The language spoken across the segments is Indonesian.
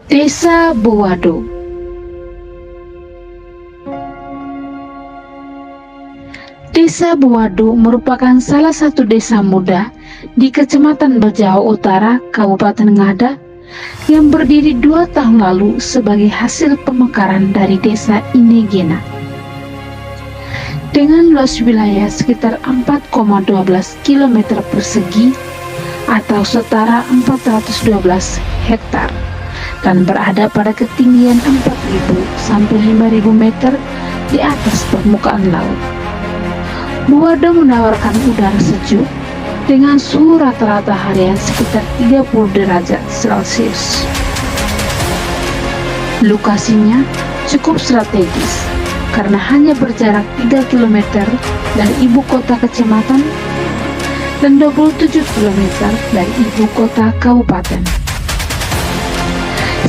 Desa Buwado. Desa Buwado merupakan salah satu desa muda di Kecamatan Bajau Utara, Kabupaten Ngada, yang berdiri 2 tahun lalu sebagai hasil pemekaran dari desa Inegena. Dengan luas wilayah sekitar 4,12 km persegi atau setara 412 hektar dan berada pada ketinggian 4.000 sampai 5.000 meter di atas permukaan laut. Buwado menawarkan udara sejuk dengan suhu rata-rata harian sekitar 30 derajat Celcius. Lokasinya cukup strategis karena hanya berjarak 3 km dari ibu kota kecamatan dan 27 km dari ibu kota kabupaten.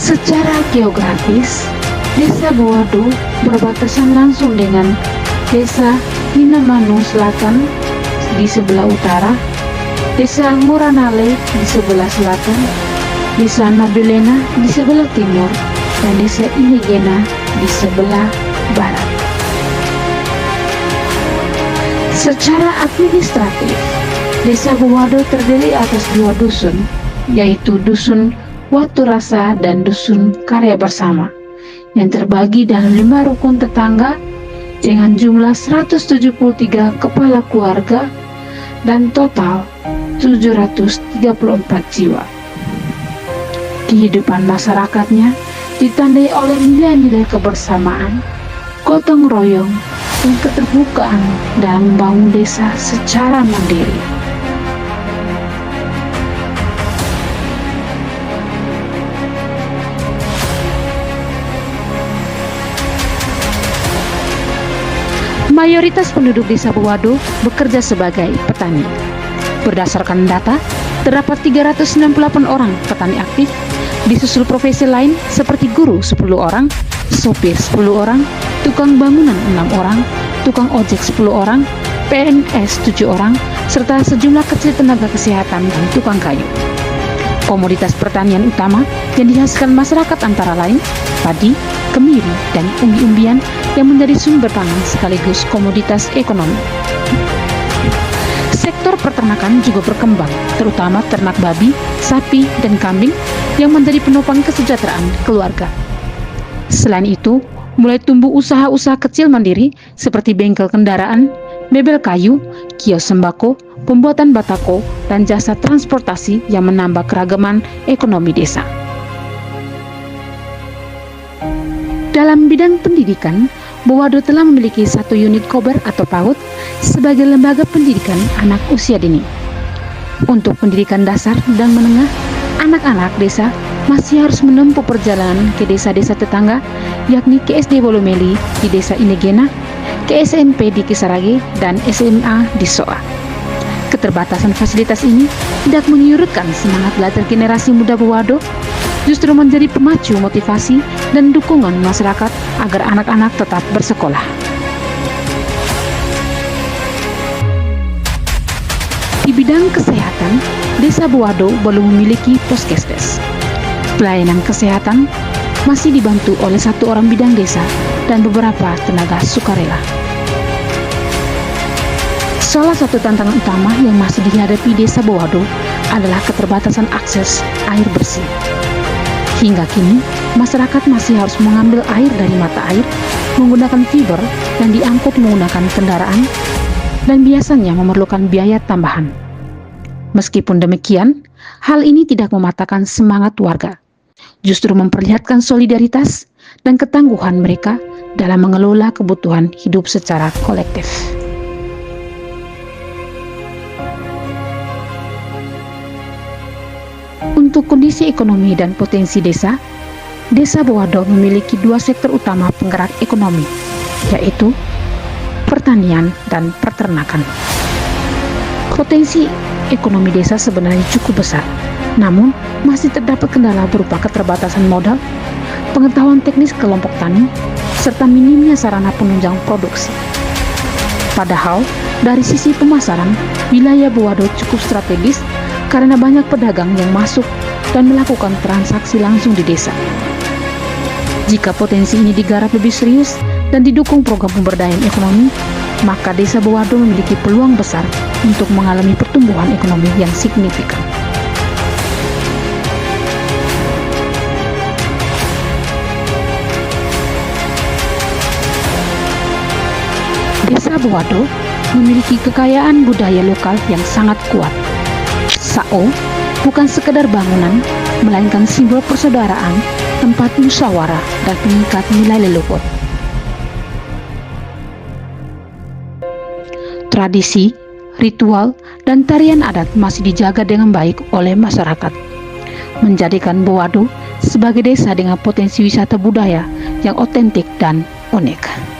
Secara geografis, Desa Buwado berbatasan langsung dengan Desa Hinamanu Selatan di sebelah utara, Desa Muranale di sebelah selatan, Desa Nabelena di sebelah timur, dan Desa Inegena di sebelah barat. Secara administratif, Desa Buwado terdiri atas 2 dusun, yaitu Dusun Waturasa dan Dusun Karya Bersama, yang terbagi dalam 5 rukun tetangga dengan jumlah 173 kepala keluarga dan total 734 jiwa. Kehidupan masyarakatnya ditandai oleh nilai-nilai kebersamaan, gotong royong, dan keterbukaan dalam membangun desa secara mandiri. Mayoritas penduduk Desa Buwado bekerja sebagai petani. Berdasarkan data, terdapat 368 orang petani aktif, disusul profesi lain seperti guru 10 orang, sopir 10 orang, tukang bangunan 6 orang, tukang ojek 10 orang, PNS 7 orang, serta sejumlah kecil tenaga kesehatan dan tukang kayu. Komoditas pertanian utama yang dihasilkan masyarakat antara lain padi, kemiri, dan umbi-umbian yang menjadi sumber pangan sekaligus komoditas ekonomi. Sektor peternakan juga berkembang, terutama ternak babi, sapi, dan kambing yang menjadi penopang kesejahteraan keluarga. Selain itu, mulai tumbuh usaha-usaha kecil mandiri seperti bengkel kendaraan, mebel kayu, kios sembako, pembuatan batako, dan jasa transportasi yang menambah keragaman ekonomi desa. Dalam bidang pendidikan, Buwado telah memiliki 1 unit kober atau PAUD sebagai lembaga pendidikan anak usia dini. Untuk pendidikan dasar dan menengah, anak-anak desa masih harus menempuh perjalanan ke desa-desa tetangga, yakni ke SD Bolomeli di Desa Inegena, ke SMP di Kisarage, dan SMA di Soa. Keterbatasan fasilitas ini tidak menyurutkan semangat belajar generasi muda Buwado, justru menjadi pemacu motivasi dan dukungan masyarakat agar anak-anak tetap bersekolah. Di bidang kesehatan, Desa Buwado belum memiliki puskesdes. Pelayanan kesehatan masih dibantu oleh 1 orang bidang desa dan beberapa tenaga sukarela. Salah satu tantangan utama yang masih dihadapi Desa Buwado adalah keterbatasan akses air bersih. Hingga kini, masyarakat masih harus mengambil air dari mata air menggunakan fiber yang diangkut menggunakan kendaraan dan biasanya memerlukan biaya tambahan. Meskipun demikian, hal ini tidak mematahkan semangat warga, justru memperlihatkan solidaritas dan ketangguhan mereka dalam mengelola kebutuhan hidup secara kolektif. Untuk kondisi ekonomi dan potensi desa, Desa Buwado memiliki 2 sektor utama penggerak ekonomi, yaitu pertanian dan peternakan. Potensi ekonomi desa sebenarnya cukup besar, namun masih terdapat kendala berupa keterbatasan modal, pengetahuan teknis kelompok tani, serta minimnya sarana penunjang produksi. Padahal, dari sisi pemasaran, wilayah Buwado cukup strategis karena banyak pedagang yang masuk dan melakukan transaksi langsung di desa. Jika potensi ini digarap lebih serius dan didukung program pemberdayaan ekonomi, maka Desa Bowado memiliki peluang besar untuk mengalami pertumbuhan ekonomi yang signifikan. Desa Bowado memiliki kekayaan budaya lokal yang sangat kuat. Sao bukan sekedar bangunan, melainkan simbol persaudaraan, tempat musyawarah, dan pengikat nilai leluhur. Tradisi, ritual, dan tarian adat masih dijaga dengan baik oleh masyarakat, menjadikan Bowado sebagai desa dengan potensi wisata budaya yang otentik dan unik.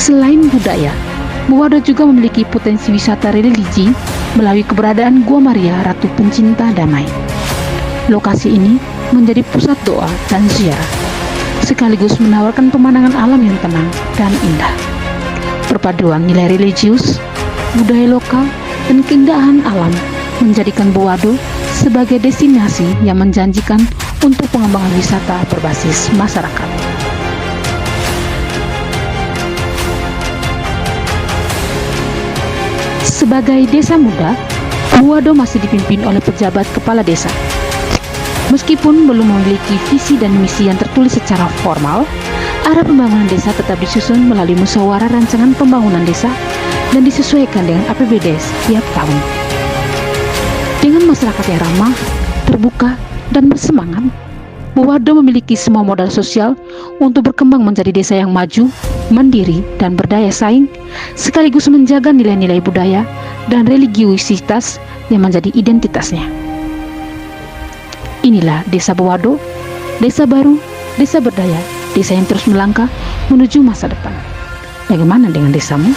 Selain budaya, Bowado juga memiliki potensi wisata religi melalui keberadaan Gua Maria Ratu Pencinta Damai. Lokasi ini menjadi pusat doa dan ziarah, sekaligus menawarkan pemandangan alam yang tenang dan indah. Perpaduan nilai religius, budaya lokal, dan keindahan alam menjadikan Bowado sebagai destinasi yang menjanjikan untuk pengembangan wisata berbasis masyarakat. Sebagai desa muda, Bowado masih dipimpin oleh pejabat kepala desa. Meskipun belum memiliki visi dan misi yang tertulis secara formal, arah pembangunan desa tetap disusun melalui musyawarah rancangan pembangunan desa dan disesuaikan dengan APBD setiap tahun. Dengan masyarakat yang ramah, terbuka, dan bersemangat, Bowado memiliki semua modal sosial untuk berkembang menjadi desa yang maju, mandiri, dan berdaya saing, sekaligus menjaga nilai-nilai budaya dan religiusitas yang menjadi identitasnya. Inilah Desa Bowado, desa baru, desa berdaya, desa yang terus melangkah menuju masa depan. Bagaimana dengan desamu?